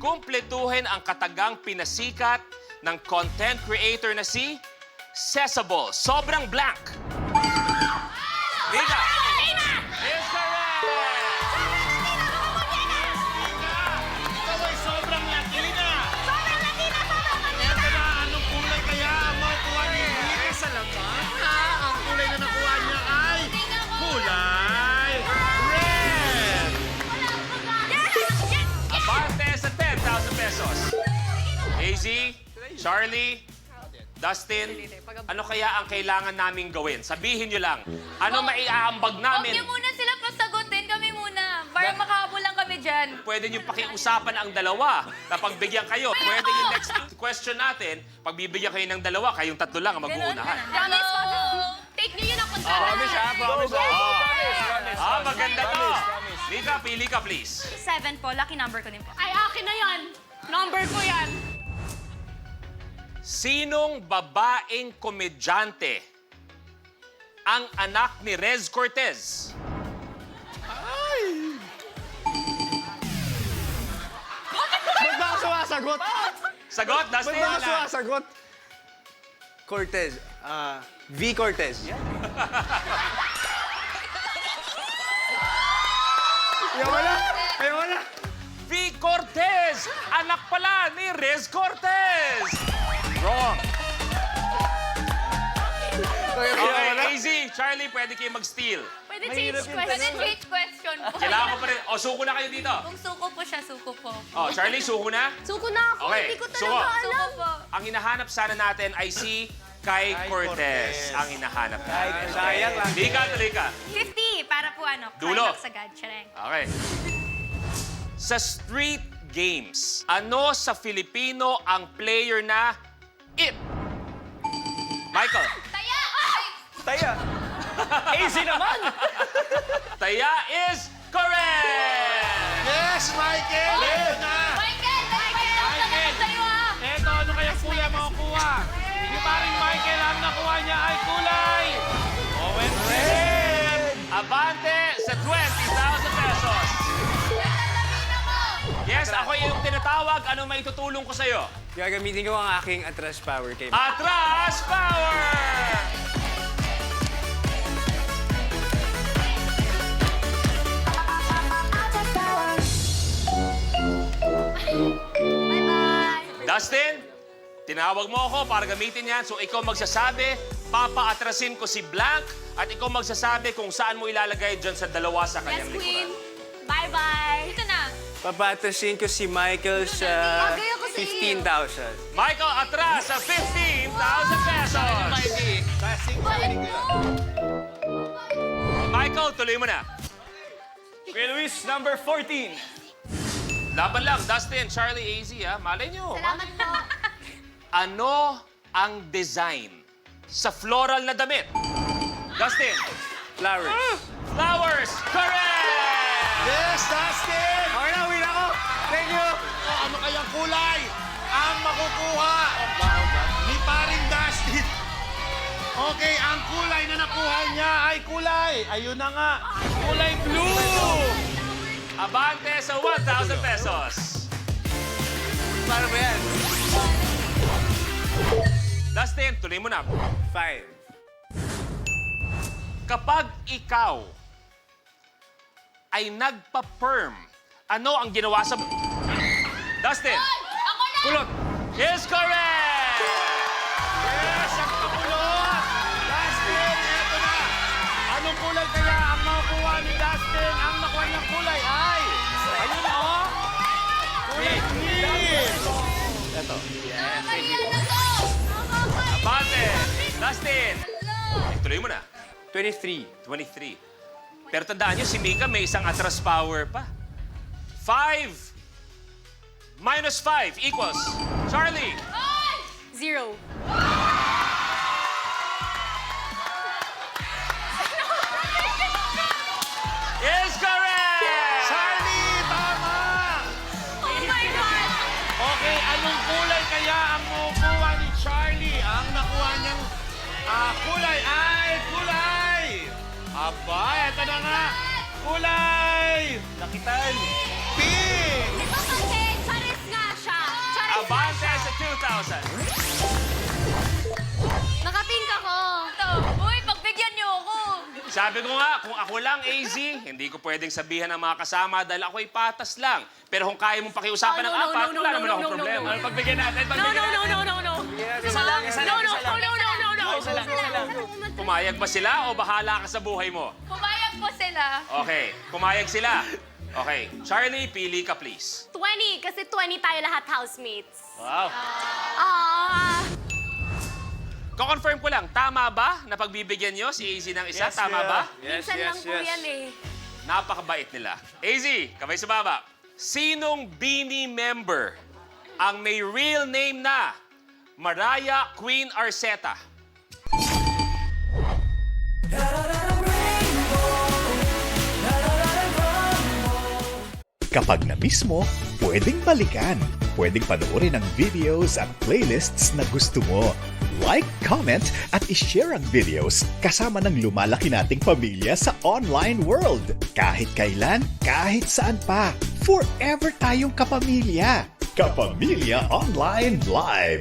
kumpletuhin ang katagang pinasikat ng content creator na si Cesable. Sobrang blank. Mika. Is correct! Ikaw ay sobrang Latina! Eto na, anong kulay kaya ang makukuha ni Mika sa laman? Ang kulay na nakuha niya ay kulay red! Abante sa 10,000 pesos. AZ, Charlie, Dustin, ano kaya ang kailangan naming gawin? Sabihin nyo lang. Ano maiaambag Huwag namin? niyo muna sila pasagutin, kami muna. Para makahabol lang kami dyan. Pwede nyo pakiusapan ang dalawa na pagbigyan kayo. Pwede yung next question natin, pagbibigyan kayo ng dalawa, kayong tatlo lang ang mag-uunahan. Promise, take niyo yun ang kontrata. Promise, ha? Promise, ha? Maganda to. Mika, pili ka please. 7 po, lucky number ko din po. Ay, akin na yan. Number ko yan. Sinong babaeng komedyante ang anak ni Rez Cortez? Ba't ba ako sumasagot? Sagot, Ba't Dustin? ba ako sumasagot? Cortez. V. Cortez. Ayaw na! Ayaw na! V. Cortez! Anak pala ni Rez Cortez! Wrong. Okay, AZ, Charlie, pwede kayo mag-steal. Pwede change question po. Kailangan ko pa rin. O, suko na kayo dito. Kung suko po siya, suko po. O, Charlie, suko na? Suko na ako. Okay, Hindi ko suko. talaga alam. Suko po. Ang hinahanap sana natin ay si Kai Cortez. Ang hinahanap natin. sayang lang. Lika, lika. 50 para po ano, Dulo. climax agad. Chareng. Okay. Sa street games, ano sa Filipino ang player na it? Michael. Taya! Ay! Taya! Easy naman! Taya is correct! Yes, Michael! Eto na! Michael! Michael! Ang sagot sa'yo ah! Eto, ano kaya kulay ang makukuha? Hindi pa rin Michael, ang nakuha niya ay kulay Owen red! Abante sa 20,000 pesos. Yes, ako yung tinatawag. Anong maitutulong ko sa'yo? Gagamitin ko ang aking atras power kay Atras Power! Bye-bye! Dustin, tinawag mo ako para gamitin yan. So ikaw magsasabi, papaatrasin ko si Blank at ikaw magsasabi kung saan mo ilalagay dyan sa dalawa sa Yes, kanyang Queen. likuran. Bye-bye. Dito na. Papatrasin ko si Michael sa Bagay ako sa iyo. 15,000. Michael, atras sa 15,000 pesos. Michael, tuloy mo na. Kuya Luis, number 14. Laban lang, Dustin, Charlie, AZ, ha? Malay nyo. Salamat po. Ano ang design sa floral na damit? Dustin. Flowers. Flowers. Correct! Yes, Dustin! Okay na, win ako. Thank you. O, ano kayang kulay ang makukuha ni paring Dustin? Okay, ang kulay na nakuha niya ay kulay. Ayun na nga, kulay blue! Abante sa 1,000 pesos. Paano ba yan? Dustin, tuloy mo na. 5. Kapag ikaw ay nagpa-perm, ano ang ginawa sa... Dustin! Ako na! Kulot! Is correct! Yes, ang pakulot! Dustin, eto na! Anong kulay kaya ang makukuha ni Dustin? Ang nakuha niyang kulay ay... Ayun na, oh! Kulay green! Nakakahiya na to! Nakakahiya! Abante! Dustin! Tuloy mo na. 23. 23. Pero tandaan nyo, si Mika may isang atras power pa. 5 minus 5 equals... Charlie! 0. Is correct! Charlie, tama! Oh my God! Okay, anong kulay kaya ang makukuha ni Charlie? Ang nakuha niyang kulay ay kulay! Aba, eto na nga! Kulay! Nakitan. Pink! Ito kasi, Charis nga siya. Charis nga Abante siya. sa 2,000. Nakapink ako. Ito. Uy, pagbigyan niyo ako. Sabi ko nga, kung ako lang, AZ, hindi ko pwedeng sabihan ng mga kasama dahil ako'y patas lang. Pero kung kaya mong pakiusapan ng apat, wala naman akong problema. Ano, pagbigyan natin, No. Isa lang, isa lang, isa lang. No. Isa lang, isa lang. Pumayag ba sila o bahala ka sa buhay mo? Pumayag po sila. Okay, pumayag sila. Okay, Charlie, pili ka please. 20, kasi 20 tayo lahat housemates. Wow. Ko-confirm ko lang, tama ba na pagbibigyan nyo si AZ ng isa? Tama ba? Yes, Minsan lang yes, po yan yes. eh. Napakabait nila. AZ, kamay sa baba. Sinong Beanie member ang may real name na Mariah Queen Arceta? Kapag na-miss mo, pwedeng balikan. Pwedeng panoorin ang videos at playlists na gusto mo. Like, comment, at ishare ang videos kasama ng lumalaki nating pamilya sa online world. Kahit kailan, kahit saan pa. Forever tayong kapamilya. Kapamilya Online Live.